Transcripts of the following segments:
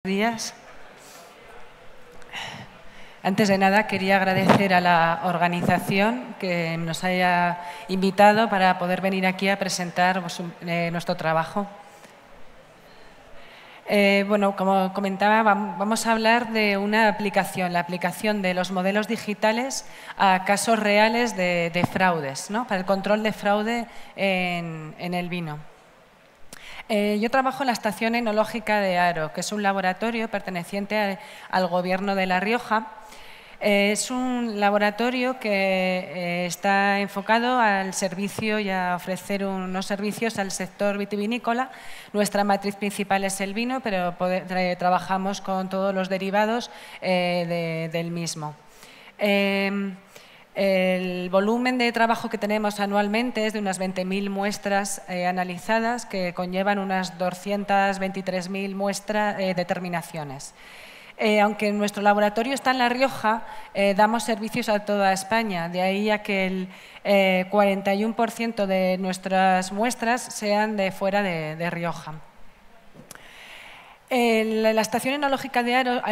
Días. Antes de nada, quería agradecer a la organización que nos haya invitado para poder venir aquí a presentar nuestro trabajo. Bueno, como comentaba, vamos a hablar de una aplicación, la aplicación de los modelos digitales a casos reales de fraudes, ¿no? Para el control de fraude en el vino. Yo trabajo en la Estación Enológica de Haro, que es un laboratorio perteneciente al Gobierno de La Rioja. Es un laboratorio que está enfocado al servicio y a ofrecer unos servicios al sector vitivinícola. Nuestra matriz principal es el vino, pero trabajamos con todos los derivados del mismo. El volumen de trabajo que tenemos anualmente es de unas 20.000 muestras analizadas, que conllevan unas 223.000 determinaciones. Aunque nuestro laboratorio está en La Rioja, damos servicios a toda España, de ahí a que el 41% de nuestras muestras sean de fuera de Rioja. La Estación Enológica de Haro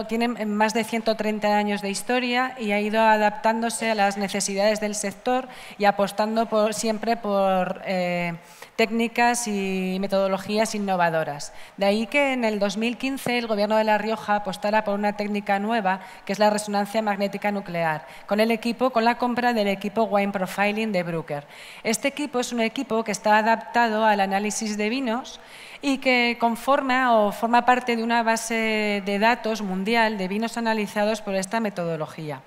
tiene más de 130 años de historia y ha ido adaptándose a las necesidades del sector y apostando siempre por técnicas y metodologías innovadoras. De ahí que en el 2015 el Gobierno de La Rioja apostara por una técnica nueva, que es la resonancia magnética nuclear, con la compra del equipo Wine Profiling de Bruker. Este equipo es un equipo que está adaptado al análisis de vinos y que forma parte de una base de datos mundial de vinos analizados por esta metodología.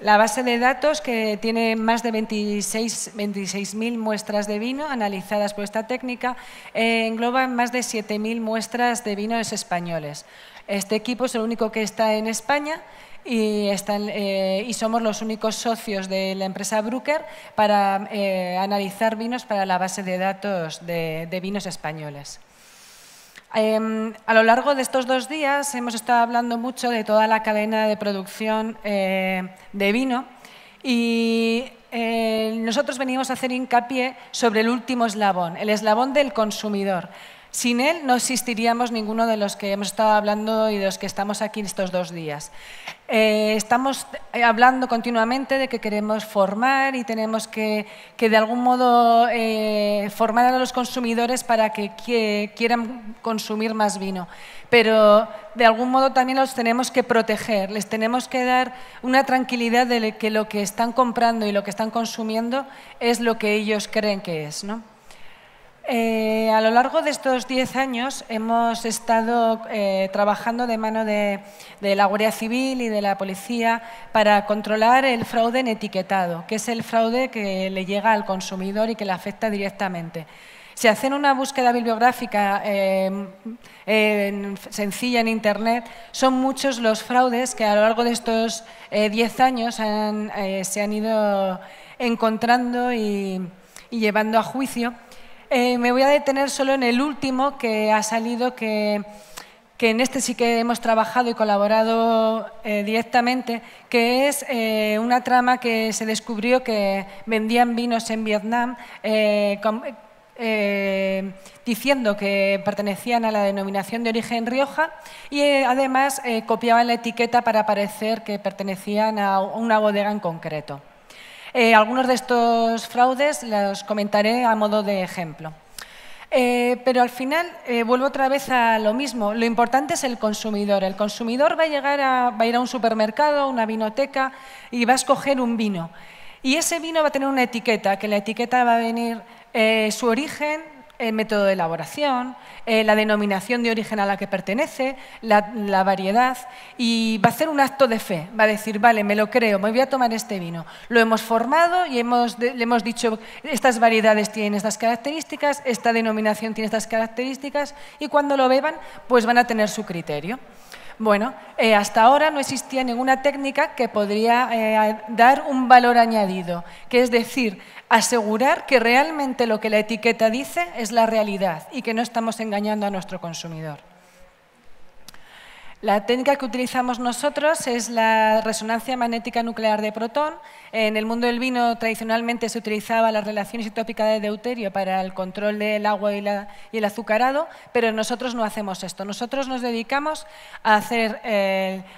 La base de datos, que tiene más de 26.000 muestras de vino analizadas por esta técnica, engloba más de 7.000 muestras de vinos españoles. Este equipo es el único que está en España y somos los únicos socios de la empresa Bruker para analizar vinos para la base de datos de vinos españoles. A lo largo de estos 2 días hemos estado hablando mucho de toda la cadena de producción de vino y nosotros venimos a hacer hincapié sobre el último eslabón, el eslabón del consumidor. Sin él no existiríamos ninguno de los que hemos estado hablando y de los que estamos aquí estos 2 días. Estamos hablando continuamente de que queremos formar y tenemos que de algún modo formar a los consumidores para que quieran consumir más vino. Pero de algún modo también los tenemos que proteger, les tenemos que dar una tranquilidad de que lo que están comprando y lo que están consumiendo es lo que ellos creen que es, ¿no? A lo largo de estos 10 años hemos estado trabajando de mano de la Guardia Civil y de la Policía para controlar el fraude en etiquetado, que es el fraude que le llega al consumidor y que le afecta directamente. Si hacen una búsqueda bibliográfica sencilla en Internet, son muchos los fraudes que a lo largo de estos 10 años se han ido encontrando y llevando a juicio. Me voy a detener solo en el último que ha salido, que en este sí que hemos trabajado y colaborado directamente, que es una trama que se descubrió que vendían vinos en Vietnam diciendo que pertenecían a la denominación de origen Rioja y además copiaban la etiqueta para parecer que pertenecían a una bodega en concreto. Algunos de estos fraudes los comentaré a modo de ejemplo. Pero al final vuelvo otra vez a lo mismo. Lo importante es el consumidor. El consumidor va a ir a un supermercado, a una vinoteca y va a escoger un vino. Y ese vino va a tener una etiqueta, que la etiqueta va a venir su origen, el método de elaboración, la denominación de origen a la que pertenece, la variedad, y va a hacer un acto de fe, va a decir, vale, me lo creo, me voy a tomar este vino. Lo hemos formado y le hemos dicho, estas variedades tienen estas características, esta denominación tiene estas características, y cuando lo beban, pues van a tener su criterio. Bueno, hasta ahora no existía ninguna técnica que podría dar un valor añadido, que es decir, asegurar que realmente lo que la etiqueta dice es la realidad y que no estamos engañando a nuestro consumidor. La técnica que utilizamos nosotros es la resonancia magnética nuclear de protón. En el mundo del vino tradicionalmente se utilizaba la relación isotópica de deuterio para el control del agua y el azucarado, pero nosotros no hacemos esto. Nosotros nos dedicamos a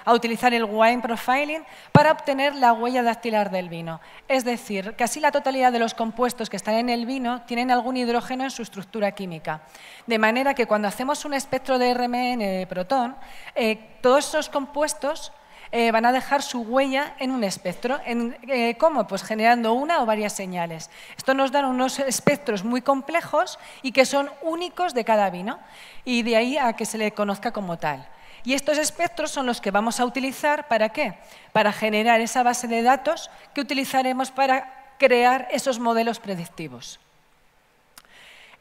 utilizar el wine profiling para obtener la huella dactilar del vino. Es decir, casi la totalidad de los compuestos que están en el vino tienen algún hidrógeno en su estructura química. De manera que cuando hacemos un espectro de RMN de protón, todos esos compuestos van a dejar su huella en un espectro. ¿Cómo? Pues generando una o varias señales. Esto nos da unos espectros muy complejos y que son únicos de cada vino, y de ahí a que se le conozca como tal. Y estos espectros son los que vamos a utilizar, ¿para qué? Para generar esa base de datos que utilizaremos para crear esos modelos predictivos.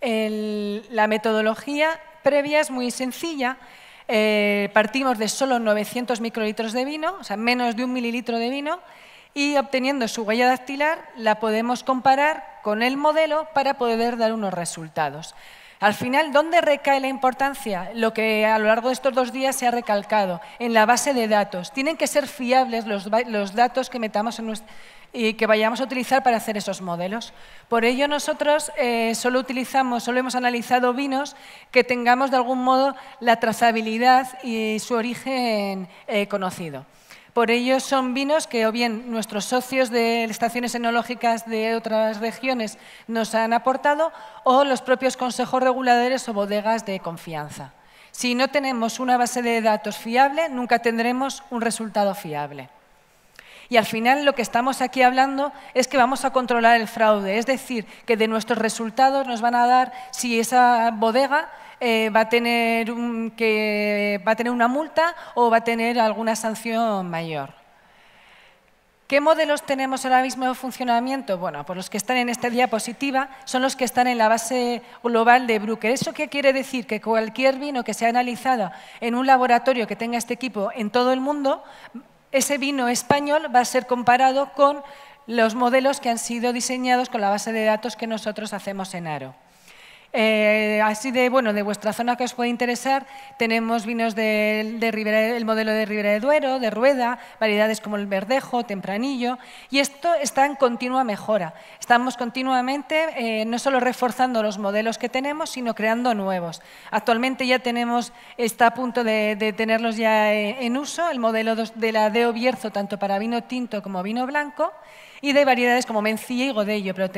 La metodología previa es muy sencilla. Partimos de solo 900 microlitros de vino, o sea, menos de 1 mililitro de vino, y obteniendo su huella dactilar la podemos comparar con el modelo para poder dar unos resultados. Al final, ¿dónde recae la importancia? Lo que a lo largo de estos 2 días se ha recalcado, en la base de datos. Tienen que ser fiables los datos que metamos y que vayamos a utilizar para hacer esos modelos. Por ello, nosotros solo hemos analizado vinos que tengamos de algún modo la trazabilidad y su origen conocido. Por ello, son vinos que o bien nuestros socios de estaciones enológicas de otras regiones nos han aportado, o los propios consejos reguladores o bodegas de confianza. Si no tenemos una base de datos fiable, nunca tendremos un resultado fiable. Y al final lo que estamos aquí hablando es que vamos a controlar el fraude, es decir, que de nuestros resultados nos van a dar si esa bodega va a tener una multa o va a tener alguna sanción mayor. ¿Qué modelos tenemos ahora mismo de funcionamiento? Bueno, pues los que están en esta diapositiva son los que están en la base global de Bruker. ¿Eso qué quiere decir? Que cualquier vino que sea analizado en un laboratorio que tenga este equipo en todo el mundo, ese vino español va a ser comparado con los modelos que han sido diseñados con la base de datos que nosotros hacemos en Aro. Así de vuestra zona que os puede interesar, tenemos vinos el modelo de Ribera de Duero, de Rueda, variedades como el Verdejo, Tempranillo, y esto está en continua mejora. Estamos continuamente no solo reforzando los modelos que tenemos, sino creando nuevos. Actualmente ya está a punto de tenerlos ya en uso, el modelo de la DEO Bierzo, tanto para vino tinto como vino blanco, y de variedades como Mencía y Godello, pero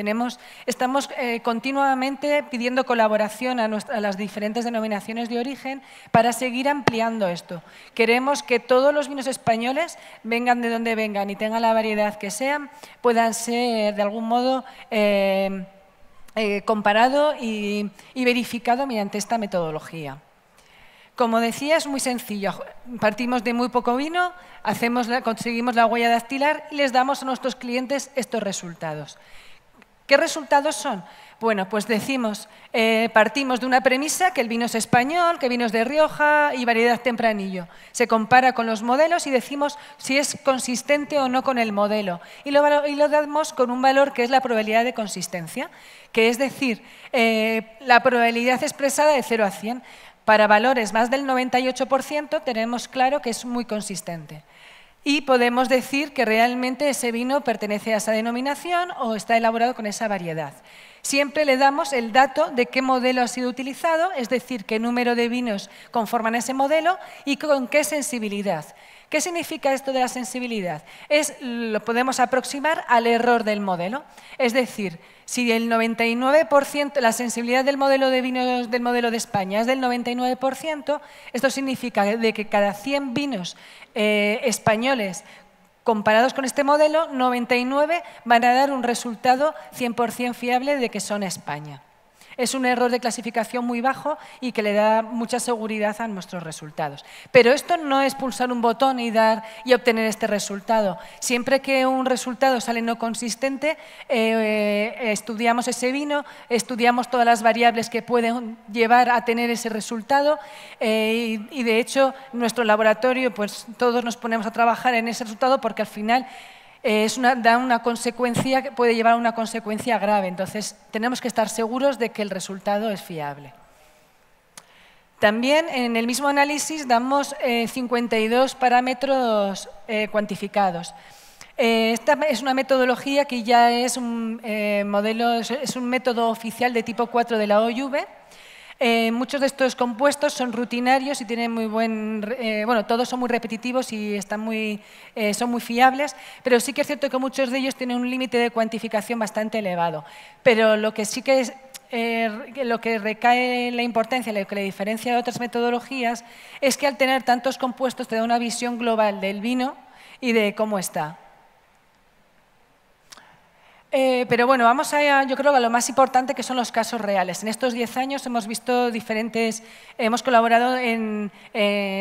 estamos continuamente pidiendo colaboración a las diferentes denominaciones de origen para seguir ampliando esto. Queremos que todos los vinos españoles, vengan de donde vengan y tengan la variedad que sean, puedan ser de algún modo comparado y verificado mediante esta metodología. Como decía, es muy sencillo. Partimos de muy poco vino, conseguimos la huella dactilar y les damos a nuestros clientes estos resultados. ¿Qué resultados son? Bueno, pues partimos de una premisa, que el vino es español, que el vino es de Rioja y variedad Tempranillo. Se compara con los modelos y decimos si es consistente o no con el modelo. Y lo damos con un valor que es la probabilidad de consistencia, que es decir, la probabilidad expresada de 0 a 100. Para valores más del 98% tenemos claro que es muy consistente. Y podemos decir que realmente ese vino pertenece a esa denominación o está elaborado con esa variedad. Siempre le damos el dato de qué modelo ha sido utilizado, es decir, qué número de vinos conforman ese modelo y con qué sensibilidad. ¿Qué significa esto de la sensibilidad? Lo podemos aproximar al error del modelo. Es decir, si el 99%, la sensibilidad del modelo de vinos del modelo de España es del 99%, esto significa de que cada 100 vinos españoles comparados con este modelo, 99 van a dar un resultado 100% fiable de que son España. Es un error de clasificación muy bajo y que le da mucha seguridad a nuestros resultados. Pero esto no es pulsar un botón y obtener este resultado. Siempre que un resultado sale no consistente, estudiamos ese vino, estudiamos todas las variables que pueden llevar a tener ese resultado y de hecho, en nuestro laboratorio, pues todos nos ponemos a trabajar en ese resultado porque al final da una consecuencia que puede llevar a una consecuencia grave. Entonces, tenemos que estar seguros de que el resultado es fiable. También en el mismo análisis damos 52 parámetros cuantificados. Esta es una metodología que ya es un es un método oficial de tipo 4 de la OIV. Muchos de estos compuestos son rutinarios y tienen muy buen, bueno, todos son muy repetitivos y están son muy fiables, pero sí que es cierto que muchos de ellos tienen un límite de cuantificación bastante elevado. Pero lo que sí que es lo que recae la importancia, lo que le diferencia de otras metodologías, es que al tener tantos compuestos te da una visión global del vino y de cómo está. Pero bueno, vamos a, yo creo que a lo más importante, que son los casos reales. En estos 10 años hemos visto hemos colaborado en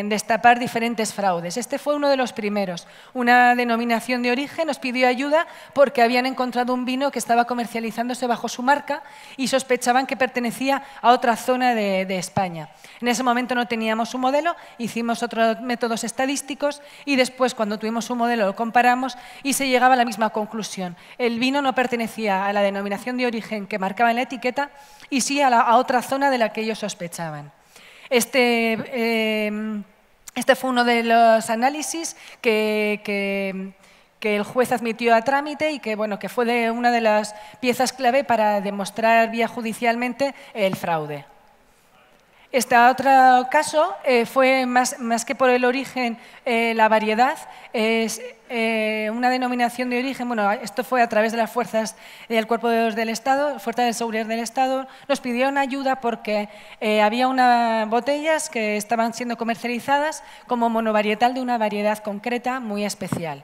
destapar diferentes fraudes. Este fue uno de los primeros. Una denominación de origen nos pidió ayuda porque habían encontrado un vino que estaba comercializándose bajo su marca y sospechaban que pertenecía a otra zona de España. En ese momento no teníamos un modelo, hicimos otros métodos estadísticos y después, cuando tuvimos un modelo, lo comparamos y se llegaba a la misma conclusión. El vino no pertenecía a la denominación de origen que marcaba en la etiqueta y sí a otra zona de la que ellos sospechaban. Este fue uno de los análisis que el juez admitió a trámite y que, bueno, que fue una de las piezas clave para demostrar vía judicialmente el fraude. Este otro caso fue más que por el origen, la variedad, es una denominación de origen. Bueno, esto fue a través de las fuerzas del Cuerpo del Estado, Fuerzas de Seguridad del Estado. Nos pidieron ayuda porque había unas botellas que estaban siendo comercializadas como monovarietal de una variedad concreta muy especial.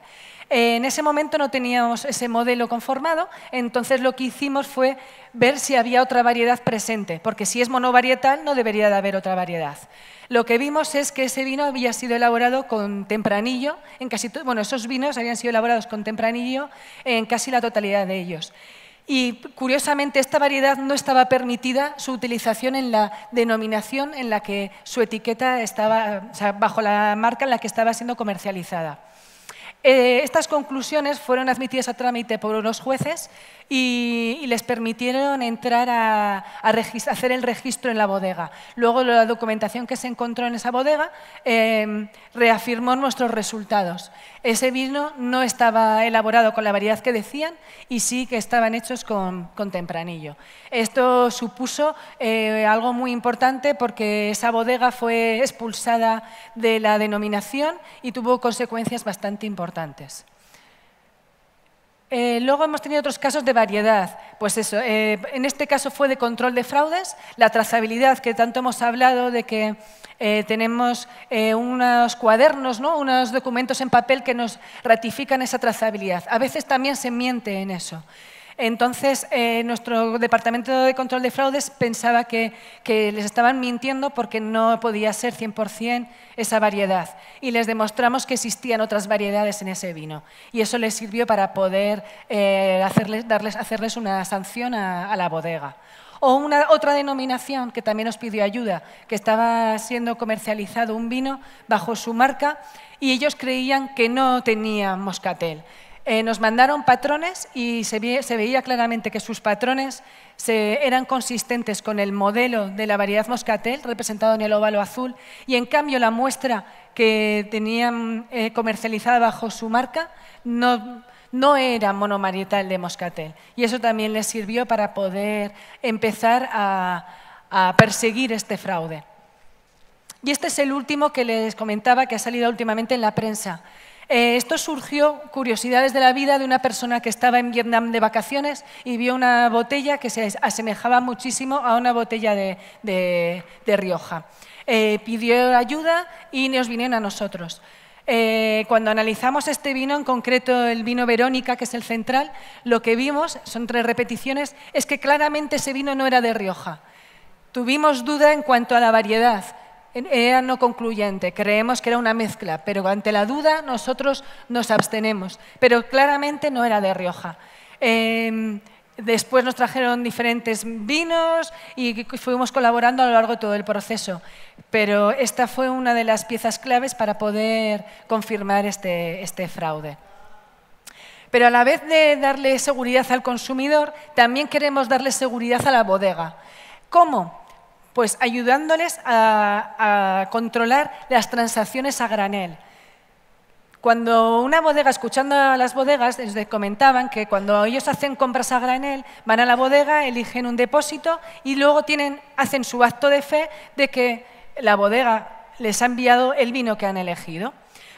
En ese momento no teníamos ese modelo conformado, entonces lo que hicimos fue ver si había otra variedad presente, porque si es monovarietal no debería de haber otra variedad. Lo que vimos es que ese vino había sido elaborado con tempranillo, esos vinos habían sido elaborados con tempranillo en casi la totalidad de ellos. Y curiosamente esta variedad no estaba permitida su utilización en la denominación en la que su etiqueta estaba, o sea, bajo la marca en la que estaba siendo comercializada. Estas conclusiones fueron admitidas a trámite por unos jueces y les permitieron entrar a hacer el registro en la bodega. Luego la documentación que se encontró en esa bodega reafirmó nuestros resultados. Ese vino no estaba elaborado con la variedad que decían y sí que estaban hechos con tempranillo. Esto supuso algo muy importante porque esa bodega fue expulsada de la denominación y tuvo consecuencias bastante importantes. Luego hemos tenido otros casos de variedad. Pues eso, en este caso fue de control de fraudes, la trazabilidad que tanto hemos hablado de que tenemos unos cuadernos, ¿no? Unos documentos en papel que nos ratifican esa trazabilidad. A veces también se miente en eso. Entonces, nuestro Departamento de Control de Fraudes pensaba que les estaban mintiendo porque no podía ser 100% esa variedad. Y les demostramos que existían otras variedades en ese vino. Y eso les sirvió para poder hacerles una sanción a la bodega. O otra denominación que también nos pidió ayuda, que estaba siendo comercializado un vino bajo su marca y ellos creían que no tenía moscatel. Nos mandaron patrones y se veía claramente que sus patrones eran consistentes con el modelo de la variedad moscatel, representado en el óvalo azul, y en cambio la muestra que tenían comercializada bajo su marca no era monovarietal de moscatel. Y eso también les sirvió para poder empezar a perseguir este fraude. Y este es el último que les comentaba, que ha salido últimamente en la prensa. Esto surgió, curiosidades de la vida, de una persona que estaba en Vietnam de vacaciones y vio una botella que se asemejaba muchísimo a una botella de Rioja. Pidió ayuda y nos vinieron a nosotros. Cuando analizamos este vino, en concreto el vino Verónica, que es el central, lo que vimos, son 3 repeticiones, es que claramente ese vino no era de Rioja. Tuvimos duda en cuanto a la variedad. Era no concluyente, creemos que era una mezcla, pero ante la duda nosotros nos abstenemos, pero claramente no era de Rioja. Después nos trajeron diferentes vinos y fuimos colaborando a lo largo de todo el proceso, pero esta fue una de las piezas claves para poder confirmar este fraude. Pero a la vez de darle seguridad al consumidor, también queremos darle seguridad a la bodega. ¿Cómo? Pues ayudándoles a controlar las transacciones a granel. Cuando una bodega, escuchando a las bodegas, les comentaban que cuando ellos hacen compras a granel, van a la bodega, eligen un depósito y luego hacen su acto de fe de que la bodega les ha enviado el vino que han elegido.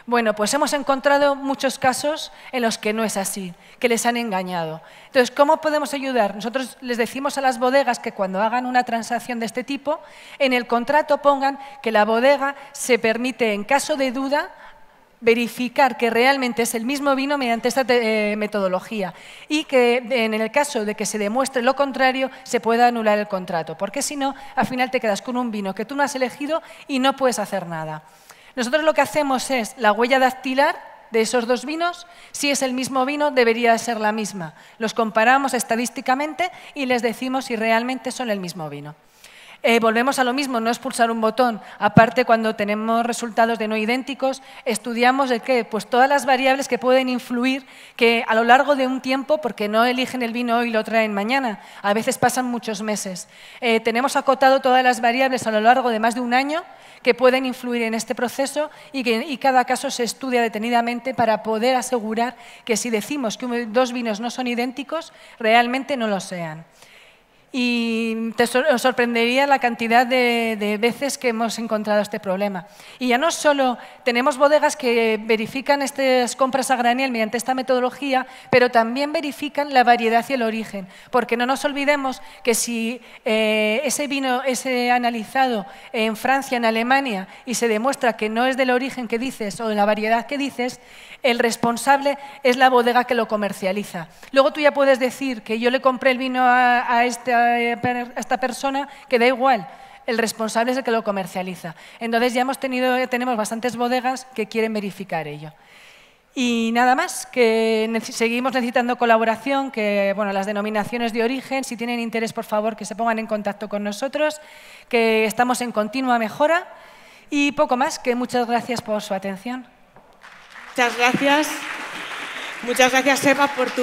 Bueno, pues hemos encontrado muchos casos en los que no es así, que les han engañado. Entonces, ¿cómo podemos ayudar? Nosotros les decimos a las bodegas que cuando hagan una transacción de este tipo, en el contrato pongan que la bodega se permite, en caso de duda, verificar que realmente es el mismo vino mediante esta metodología y que en el caso de que se demuestre lo contrario se pueda anular el contrato, porque si no, al final te quedas con un vino que tú no has elegido y no puedes hacer nada. Nosotros lo que hacemos es la huella dactilar de esos dos vinos. Si es el mismo vino, debería ser la misma. Los comparamos estadísticamente y les decimos si realmente son el mismo vino. Volvemos a lo mismo, no es pulsar un botón. Aparte, cuando tenemos resultados de no idénticos, estudiamos el qué, pues todas las variables que pueden influir que a lo largo de un tiempo, porque no eligen el vino hoy y lo traen mañana, a veces pasan muchos meses. Tenemos acotado todas las variables a lo largo de más de un año que pueden influir en este proceso y cada caso se estudia detenidamente para poder asegurar que si decimos que dos vinos no son idénticos, realmente no lo sean. Y os sorprendería la cantidad de veces que hemos encontrado este problema. Y ya no solo tenemos bodegas que verifican estas compras a granel mediante esta metodología, pero también verifican la variedad y el origen. Porque no nos olvidemos que si ese vino es analizado en Francia, en Alemania, y se demuestra que no es del origen que dices o de la variedad que dices, el responsable es la bodega que lo comercializa. Luego tú ya puedes decir que yo le compré el vino a esta persona, que da igual, el responsable es el que lo comercializa. Entonces ya tenemos bastantes bodegas que quieren verificar ello. Y nada más, que seguimos necesitando colaboración, que bueno, las denominaciones de origen, si tienen interés, por favor, que se pongan en contacto con nosotros, que estamos en continua mejora y poco más, que muchas gracias por su atención. Muchas gracias, Eva, por tu